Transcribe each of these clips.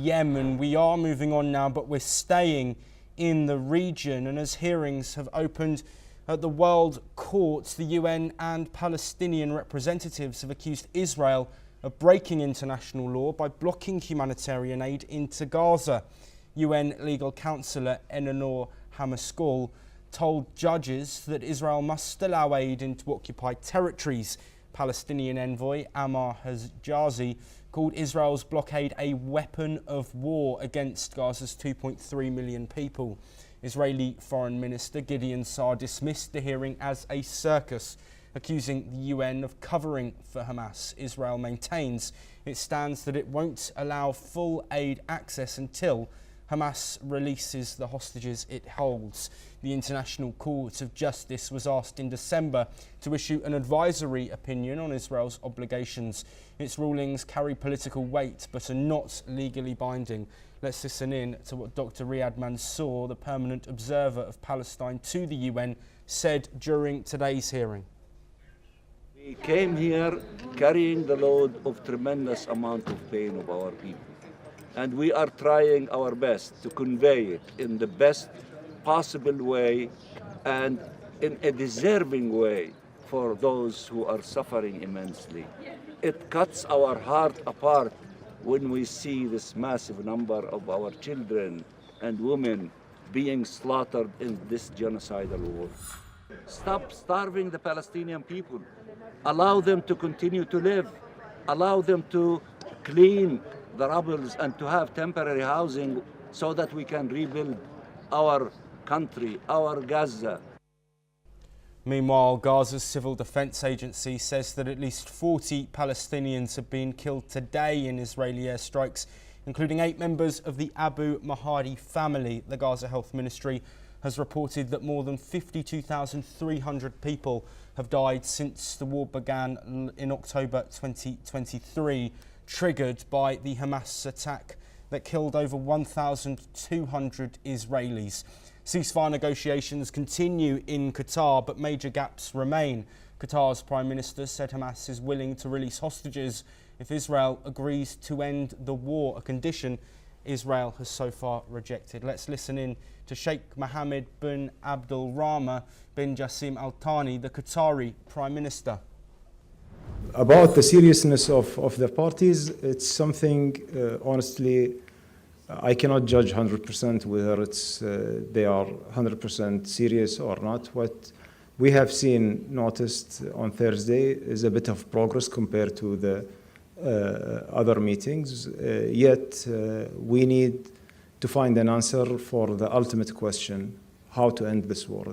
Yemen. We are moving on now, but we're staying in the region. And as hearings have opened at the World Court, the UN and Palestinian representatives have accused Israel of breaking international law by blocking humanitarian aid into Gaza. UN legal counsellor Envoy told judges that Israel must allow aid into occupied territories. Palestinian envoy Ammar Hijazi called Israel's blockade a weapon of war against Gaza's 2.3 million people. Israeli Foreign Minister Gideon Saar dismissed the hearing as a circus, accusing the UN of covering for Hamas. Israel maintains it stands that it won't allow full aid access until Hamas releases the hostages it holds. The International Court of Justice was asked in December to issue an advisory opinion on Israel's obligations. Its rulings carry political weight but are not legally binding. Let's listen in to what Dr. Riyad Mansour, the permanent observer of Palestine to the UN, said during today's hearing. We came here carrying the load of tremendous amount of pain of our people. And we are trying our best to convey it in the best possible way and in a deserving way for those who are suffering immensely. It cuts our heart apart when we see this massive number of our children and women being slaughtered in this genocidal war. Stop starving the Palestinian people. Allow them to continue to live. Allow them to clean the rubbles and to have temporary housing so that we can rebuild our country, our Gaza. Meanwhile, Gaza's Civil Defense Agency says that at least 40 Palestinians have been killed today in Israeli airstrikes, including 8 members of the Abu Mahdi family. The Gaza Health Ministry has reported that more than 52,300 people have died since the war began in October 2023. Triggered by the Hamas attack that killed over 1,200 Israelis. Ceasefire negotiations continue in Qatar, but major gaps remain. Qatar's Prime Minister said Hamas is willing to release hostages if Israel agrees to end the war, a condition Israel has so far rejected. Let's listen in to Sheikh Mohammed bin Abdul Rahman bin Jassim Al Thani, the Qatari Prime Minister. About the seriousness of the parties, it's something, honestly, I cannot judge 100% whether they are 100% serious or not. What we have noticed on Thursday is a bit of progress compared to the other meetings. Yet we need to find an answer for the ultimate question, how to end this war.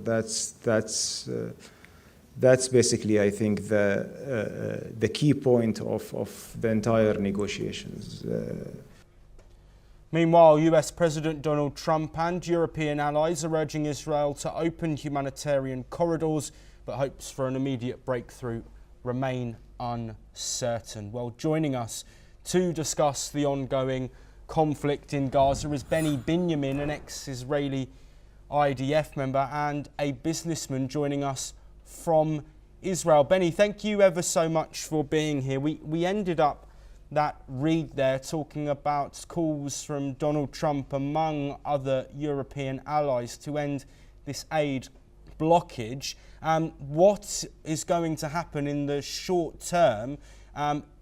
That's basically, I think, the key point of the entire negotiations. Meanwhile, US President Donald Trump and European allies are urging Israel to open humanitarian corridors, but hopes for an immediate breakthrough remain uncertain. Well, joining us to discuss the ongoing conflict in Gaza is Benny Binyamin, an ex-Israeli IDF member and a businessman joining us from Israel. Benny, thank you ever so much for being here. We ended up that read there talking about calls from Donald Trump, among other European allies, to end this aid blockage. What is going to happen in the short term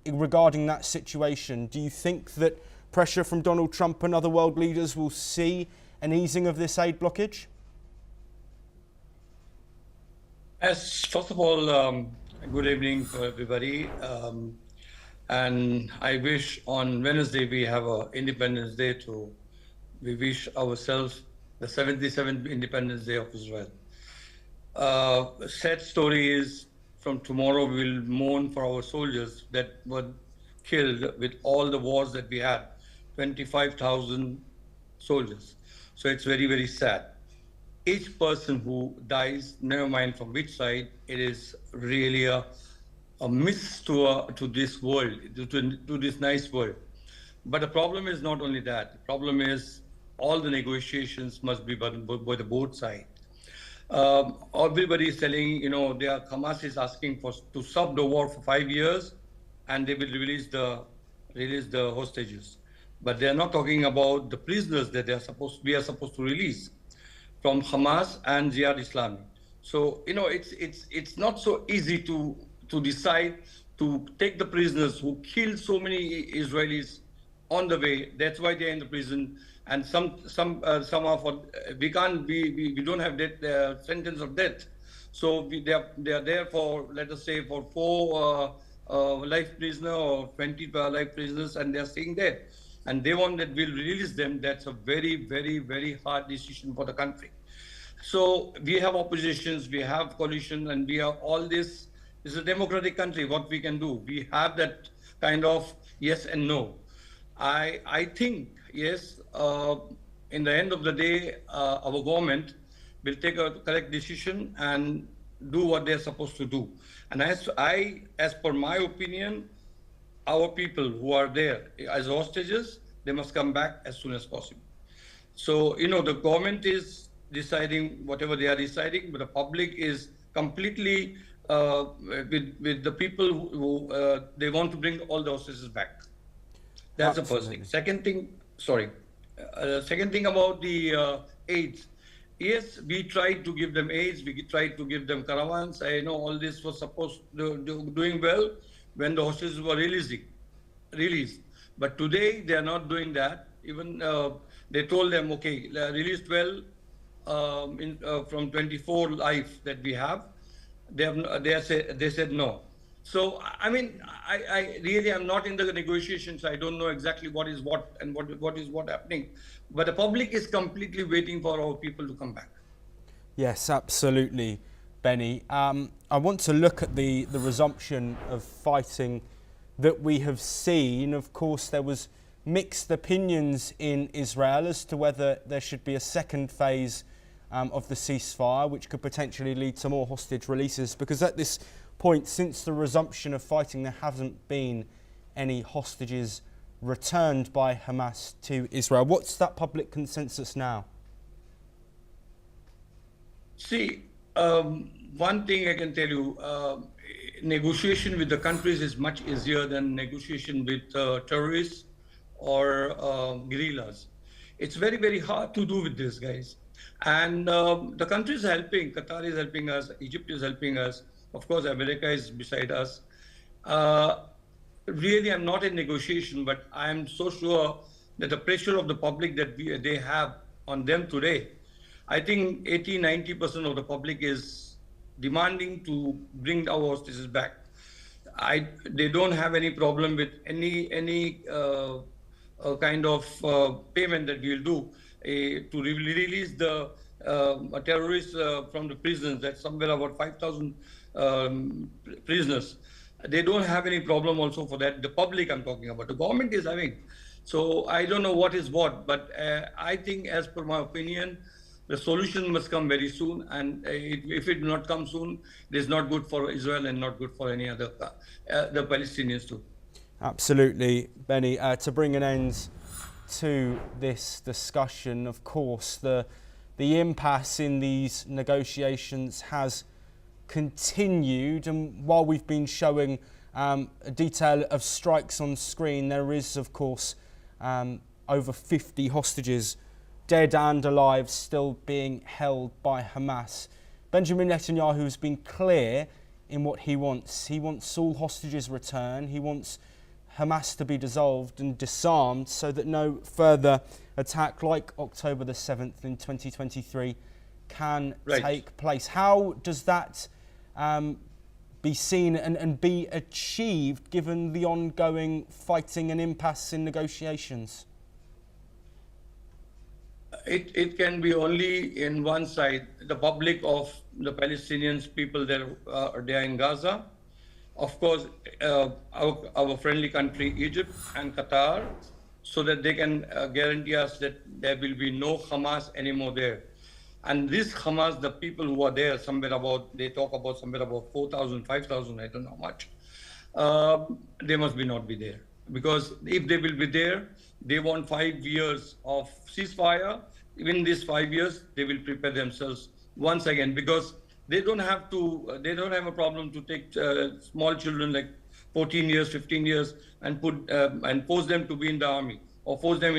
regarding that situation? Do you think that pressure from Donald Trump and other world leaders will see an easing of this aid blockage? First of all, good evening to everybody. And I wish on Wednesday we have an Independence Day we wish ourselves the 77th Independence Day of Israel. Sad story is from tomorrow we will mourn for our soldiers that were killed with all the wars that we had, 25,000 soldiers. So it's very, very sad. Each person who dies, never mind from which side, it is really a miss to this world, to this nice world. But the problem is not only that. The problem is all the negotiations must be by the both sides. Everybody is telling, Hamas is asking to stop the war for 5 years, and they will release the hostages. but they are not talking about the prisoners that we are supposed to release from Hamas and Jihad Islami. So it's not so easy to decide to take the prisoners who killed so many Israelis on the way. That's why they're in the prison. And some are we don't have death sentence of death. So they are there for, let us say, for 4 life prisoner or 20 life prisoners, and they are staying there. And they want that we'll release them. That's a very, very, very hard decision for the country. So we have oppositions, we have coalition, and we are all this. It's a democratic country. What we can do, we have that kind of yes and no. I think yes. In the end of the day, our government will take a correct decision and do what they're supposed to do. And as per my opinion, our people who are there as hostages, they must come back as soon as possible. So, the government is deciding whatever they are deciding, but the public is completely with the people who they want to bring all the hostages back. That's the first thing. Second thing about the aids. Yes, we tried to give them aids, we tried to give them caravans. I know all this was supposed to doing well when the hostages were released. But today they are not doing that. Even they told them, okay, release 12 from 24 life that we have. They said no. So I mean, I really am not in the negotiations. I don't know exactly what is what and what is happening. But the public is completely waiting for our people to come back. Yes, absolutely, Benny. I want to look at the resumption of fighting that we have seen. Of course, there was mixed opinions in Israel as to whether there should be a second phase of the ceasefire, which could potentially lead to more hostage releases, because at this point, since the resumption of fighting, there hasn't been any hostages returned by Hamas to Israel. What's that public consensus now? See, one thing I can tell you, negotiation with the countries is much easier than negotiation with terrorists or guerrillas. It's very, very hard to do with these guys. And the countries are helping. Qatar is helping us. Egypt is helping us. Of course, America is beside us. Really, I'm not in negotiation, but I'm so sure that the pressure of the public that they have on them today, I think 80-90% of the public is demanding to bring our hostages back. They don't have any problem with any kind of payment that we'll do to release the terrorists from the prisons. That's somewhere about 5,000 prisoners. They don't have any problem also for that. The public I'm talking about, the government is having. So I don't know what is what, but I think, as per my opinion, the solution must come very soon. And if it not come soon, it is not good for Israel and not good for any other, the Palestinians too. Absolutely, Benny. To bring an end to this discussion, of course, the impasse in these negotiations has continued, and while we've been showing a detail of strikes on screen, there is, of course, over 50 hostages, dead and alive, still being held by Hamas. Benjamin Netanyahu has been clear in what he wants. He wants all hostages returned. He wants Hamas to be dissolved and disarmed so that no further attack like October the 7th in 2023 can take place. How does that be seen and be achieved given the ongoing fighting and impasse in negotiations? It can be only in one side, the public of the Palestinians, people there they are in Gaza. Of course, our friendly country, Egypt and Qatar, so that they can guarantee us that there will be no Hamas anymore there. And this Hamas, the people who are there, they talk about somewhere about 4,000, 5,000, I don't know how much. They must not be there. Because if they will be there, they want 5 years of ceasefire. Within these 5 years, they will prepare themselves once again, because they don't have a problem to take small children like 14 years, 15 years and force them to be in the army. or force them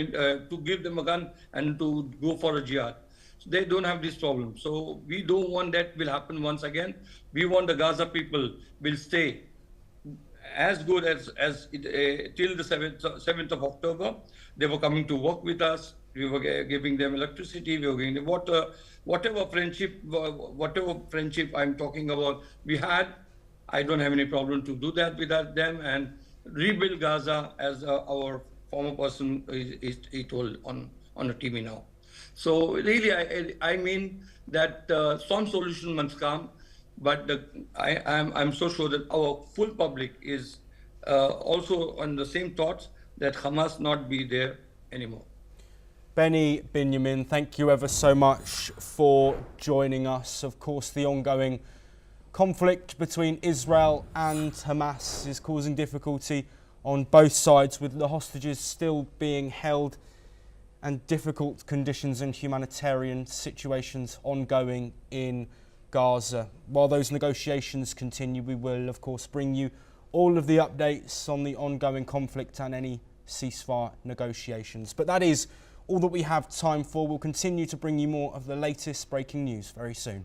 to give them a gun and to go for a jihad. So they don't have this problem. So we don't want that will happen once again. We want the Gaza people will stay as good as till the 7th of October. They were coming to work with us. We were giving them electricity. We were giving them water. Whatever friendship I'm talking about, we had. I don't have any problem to do that with them and rebuild Gaza, as our former person he told on the TV now. So really, I mean that some solution must come. But I'm so sure that our full public is also on the same thoughts that Hamas not be there anymore. Benny Binyamin, thank you ever so much for joining us. Of course, the ongoing conflict between Israel and Hamas is causing difficulty on both sides, with the hostages still being held and difficult conditions and humanitarian situations ongoing in Gaza. While those negotiations continue, we will of course bring you all of the updates on the ongoing conflict and any ceasefire negotiations. But that is all that we have time for. We'll continue to bring you more of the latest breaking news very soon.